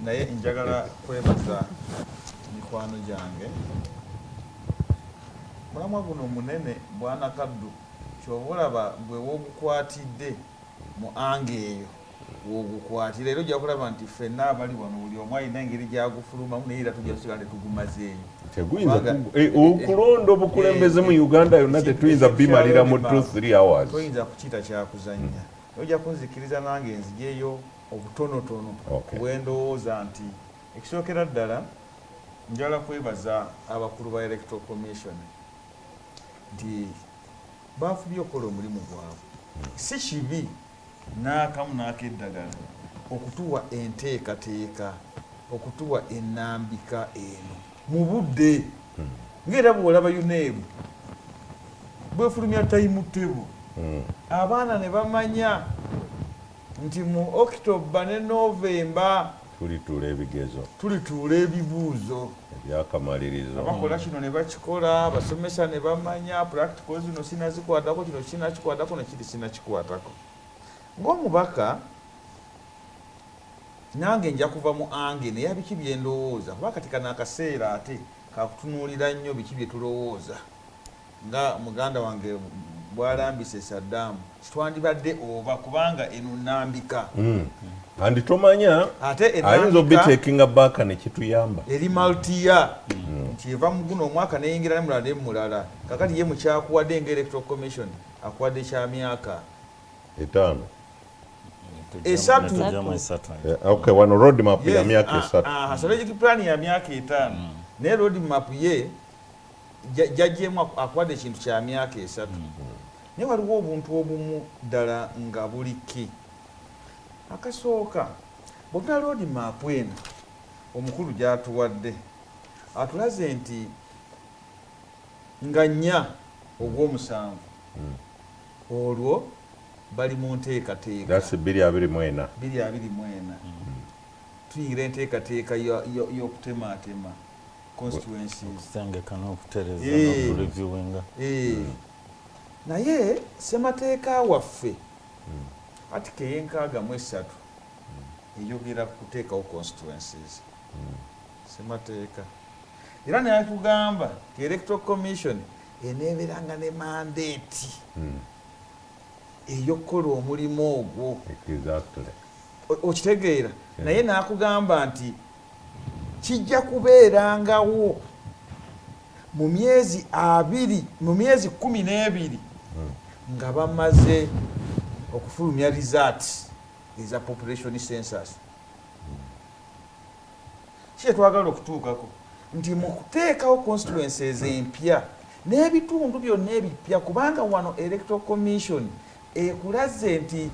naye njagala kwebaza mikwano gyange mulamwa guno munene bwana Kaddu kyoba olaba gwe wogukwatidde mu ange eyo wogukwatira era ojja kulaba nti ffenna abali wano buli omu alina engeri gyagufulumamu naye era tujja tusigala tetugumazeeyo okulonda obukulembeze mu Uganda yonna tetuyinza bimalira mu 2-3 hours toyinza kukiyita kyakuzannya ojja kunzikiriza nange nzigeyo obutonotono bwendowooza nti ekisookera ddala njala kwebaza abakulu ba Electoral Commission nti baafubye okukola omulimu gwabwe si kibi n'akamu n'akeddagala okutuwa enteekateeka okutuwa ennambika eno mu budde ng'era bw'olaba yuneebu bwefulumya tayimu tebo abaana ne bamanya nti mu October ne November tulituula ebigezo tulituula ebibuuzo ebyakamalirizo abakola kino ne bakikola abasomesa ne bamanya practical zino sinazikwatako kino kinakikwatako nekiri sinakikwatako ng'omubaka nange nja kuva mu ange naye biki byendowooza kuba kati kana akaseera ate kakutunuulira nnyo biki bye tulowooza nga muganda wange bwalambise Saddam kitwandibadde oba kubanga eno nnambika andi tomanya ayinza obiteekinga baaka ne kituyamba eri maltiya nti eva mu guno omwaka neyingira ne mulala ne mulala kakati ye mukyakuwadde nga Electoral Commission akuwadde kya myaka 5 esatu okay wano road map ya myaka 3 strategic plan ya myaka 5 ne road map ye jajjemu akuwadde ekintu kya myaka 3 naye waliwo obuntu obumu ddala nga buliki akasooka bwotuna road map eno omukulu gyatuwadde atulaze nti nga 4 ogw'omusanvu olwo bali mu nteekateeka 224 tuyingira enteekateeka y'okutemaatema constituencies naye ssemateeka waffe article y'enkaaga mu 3 eyogera ku kuteekawo constituencies ssemateeka era naye tugamba ti Electoral Commission eneeberanga ne mandate eyokukola omulimu ogwo okitegeera naye n'akugamba nti kijja kubeerangawo mu myezi 12 nga bamaze okufulumya result eza population census kyetwagala okutuukako nti mu kuteekawo constituencies empya n'ebitundu byonna ebipya kubanga wano Electoral Commission ekulaze nti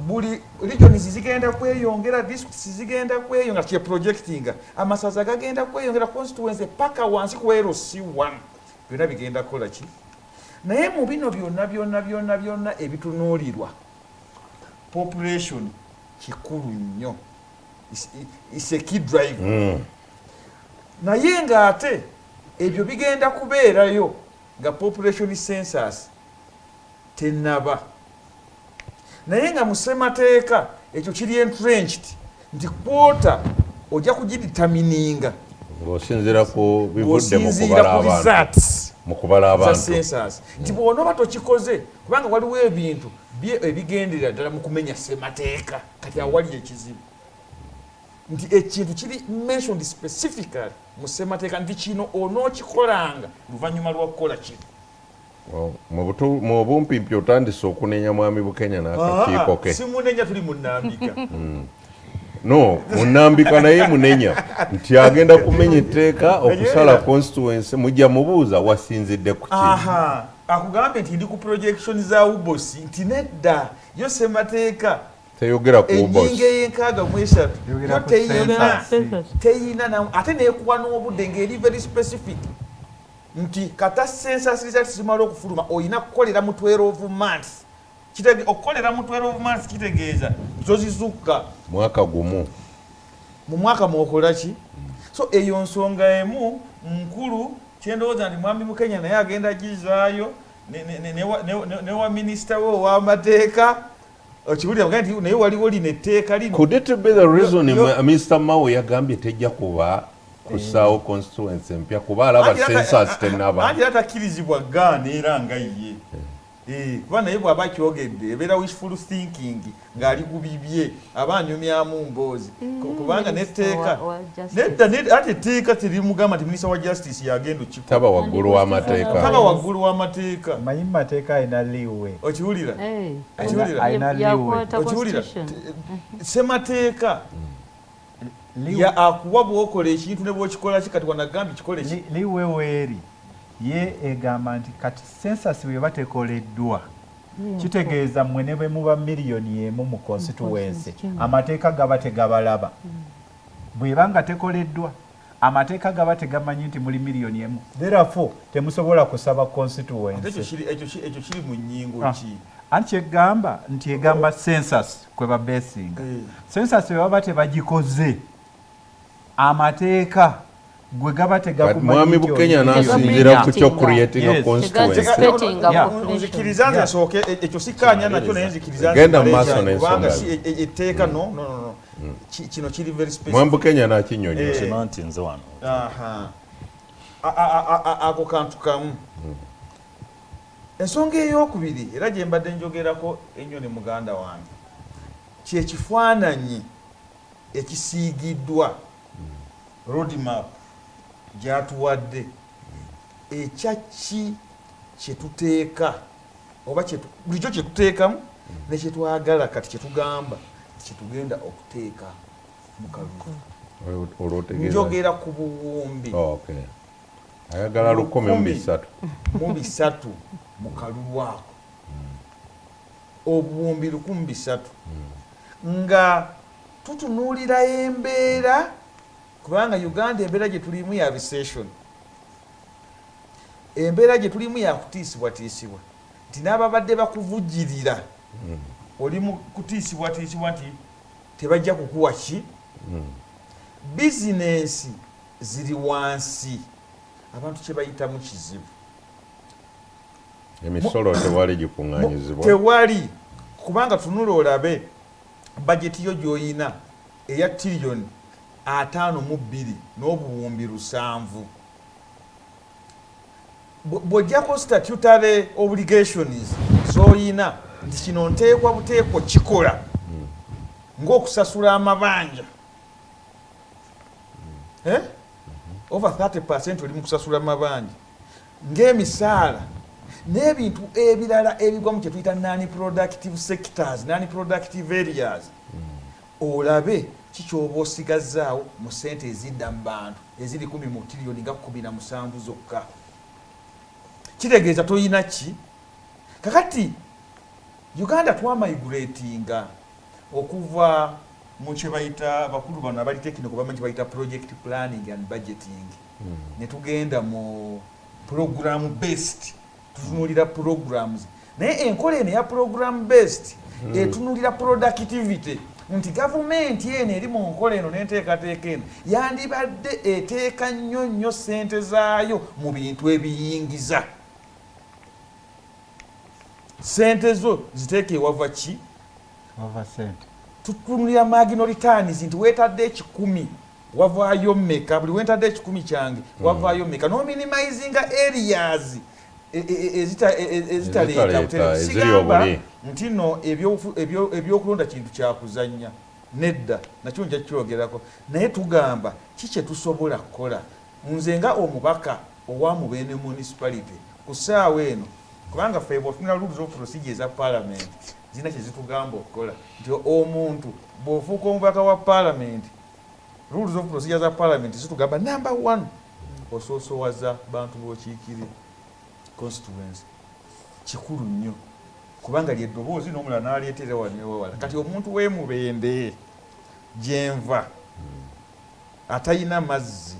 buli regions zigenda kweyongera districts zigenda kweyongera kye projectinga amasaza gagenda kweyongera constituency paka wansi ku LC1 byonna bigenda kola ki naye mu bino byonna ebitunuulirwa population kikulu nnyo is a key drive naye ng'ate ebyo bigenda kubeerayo nga population census tenaba naye nga mu ssemateeka ekyo kiri entrenched nti kwota ojja kugiditamininga ng'osinziira ku bivudde mu kubala abantu nti bw'onooba tokikoze kubanga waliwo ebintu ebigenderera ddala mu kumenya ssemateeka kati awali ekizibu nti ekintu kiri mentioned specifically mu ssemateeka nti kino onookikolanga luvannyuma lwa kukola kino mu bumpimpi otandise okunenya mwami Bukenya n'akakiiko ke simunenya tuli mu nnambika no munambika naye munenya nti agenda kumenya etteeka okusala constituency mujja mubuuza wasinzidde ku ki akugambye nti ndi ku projection za ubosi nti nedda yo ssemateeka teyogera ku ubosi enyinga y'enkaaga mu 3 teyina ate neekuwa n'obudde ng'eri very specific nti kata census results zimala okufuluma oyina kukolera mu 12 months okukolera mu 12 months kitegeeza zozizukka mwaka gumu mu mwaka mwokola ki so eyo nsonga emu nkulu kyendowooza nti mwami Bukenya naye agenda gizaayo ne wa minisita we ow'amateeka okiwulira nti naye waliwo lino etteeka lino. Could it be the reason Mr. Mao yagambye tejja kuba kusaawo constituency empya kuba alaba census tennaba. Anti atakkirizibwa Ghana era nga ye. Kuba naye bw'aba kyogedde ebeera wishful thinking ng'ali ku bibye aba anyumyamu mboozi kubanga n'etteeka nedda ate etteeka terimugamba nti minisita wa justice yagenda okikola. Taba waggulu w'amateeka. Taba waggulu w'amateeka. Manyi mu mateeka alina leeway. Okiwulira? Alina leeway. Okiwulira? Ssemateeka ya akuwa bw'okola ekintu ne bw'okikola ki kati wanagambye kikole ki. Leeway weeri ye egamba nti kati census bweba tekoleddwa kitegeeza mmwe ne bwe muba miliyoni emu mu constituency amateeka gaba tegabalaba. Bweba nga tekoleddwa amateeka gaba tegamanyi nti muli miliyoni emu. Therefore temusobola kusaba constituency. Ekyo kiri mu nnyingo ki? Anti egamba nti egamba census kwe babeesinga. Census bwe baba tebagikoze amateeka gwe gaba Mwami Bukenya n'asinziira ku kyo creating a constituency. Nzikiriza nze nsooke ekyo sikkaanya nakyo naye nzikiriza genda mu maaso n'ensonga etteeka no kino kiri very specific. Mwami Bukenya n'akinnyonnyola. Kino nti nze wano. Ako kantu kamu. Ensonga ey'okubiri era gye mbadde njogerako ennyo ne muganda wange kye kifaananyi ekisiigiddwa roadmap gyatuwadde ekyaki kyetuteeka oba bulijjo kyetuteekamu nekyetwagala kati kyetugamba kyetugenda okuteeka mu kalulu. Njogera ku buwumbi ayagala 1,300 mu kalulu ako obuwumbi 1,300 nga tutunuulira embeera kubanga Uganda embeera gye tulimu ya recession, embeera gye tulimu ya kutiisibwatiisibwa nti n'ababadde bakuvujjirira oli mu kutiisibwatiisibwa nti tebajja kukuwa ki bizinensi ziri wansi abantu kye bayitamu kizibu. Emisolo tewali gikuŋŋaanyizibwa. Tewali kubanga tunula olabe bajeti yo gy'oyina eya tiriyoni 52 n'obuwumbi 700 bw'ojjako statutory obligations z'oyina nti kino nteekwa buteeko kikola ng'okusasula amabanja over 30% oli mu kusasula amabanja ng'emisaala n'ebintu ebirala ebigwamu kye tuyita non-productive sectors, non-productive areas. Olabe kikyoba osigazzaawo mu ssente ezidda mu bantu eziri 10 mu tiriyoni nga 17 zokka. Kitegeeza toyina ki? Kakati Uganda twamigratinga okuva mu kye bayita bakulu bano abali technical bamanyi kye bayita project planning and budgeting. Ne tugenda mu program based tutunulira programs naye enkola eno ya program based etunulira productivity nti gavumenti eno eri mu nkola eno n'enteekateeka eno yandibadde eteeka nnyo ssente zaayo mu bintu ebiyingiza. Ssente zo ziteeke ewava ki? Wava ssente. Tutunulira marginal returns nti weetadde 10 wavaayo mmeka, buli weetadde 10 kyange wavaayo mmeka, no minimizing areas ezitaleeta sigamba nti no ebyokulonda kintu kyakuzannya nedda nakyo nja kyogerako naye tugamba kikye tusobola kukola. Nze nga omubaka owamubeene municipality ku ssaawa eno kubanga ffe bw'ofunira rules of procedure za parliament zina kye zitugamba okukola nti omuntu bw'ofuuka omubaka wa parliament rules of procedure za parliament zitugamba number 1 osoosowaza bantu b'okiikire constituency kikulu nnyo kubanga lyeddoboozi n'omulala n'aleetera wala kati omuntu w'emubende gyenva atayina mazzi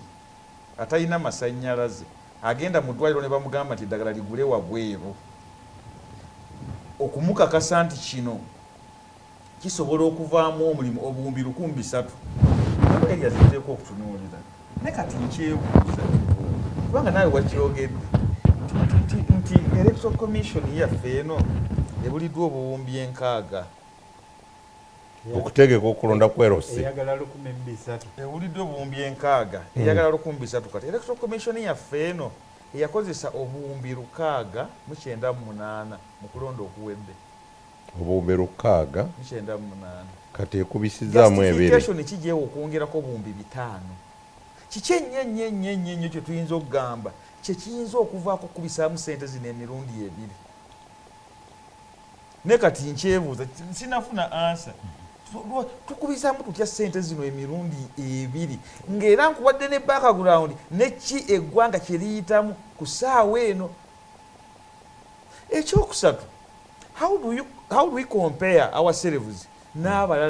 atayina masannyalaze agenda mu ddwaliro ne bamugamba nti eddagala ligule wabweru okumukakasa nti kino kisobola okuvaamu omulimu obuwumbi 1,300 eri yaziteeko okutunuulira ne kati nkyebuuza kubanga naawe wakyogedde nti electoral commission yaffe eno ebuliddwa obuwumbi 600 okutegeka okulonda ku LC eyagala 1,200 ewulidde obuwumbi 600 eyagala 1,300 kati electoral commission yaffe eno eyakozesa obuwumbi 698 mu kulonda okuwedde obuwumbi 698 kati ekubisizaamu ebiri justification kijeewo okwongerako obuwumbi 5 kiki ennyo kye tuyinza okugamba kyekiyinza okuvaako okubisaamu sente zino emirundi ebiri ne kati nkyebuuza sinafuna ansa tukubisaamu tutya sente zino emirundi ebiri ng'era nkuwadde ne background neki eggwanga kye liyitamu ku ssaawa eno. Ekyokusatu, how do we compare ourselves n'abalala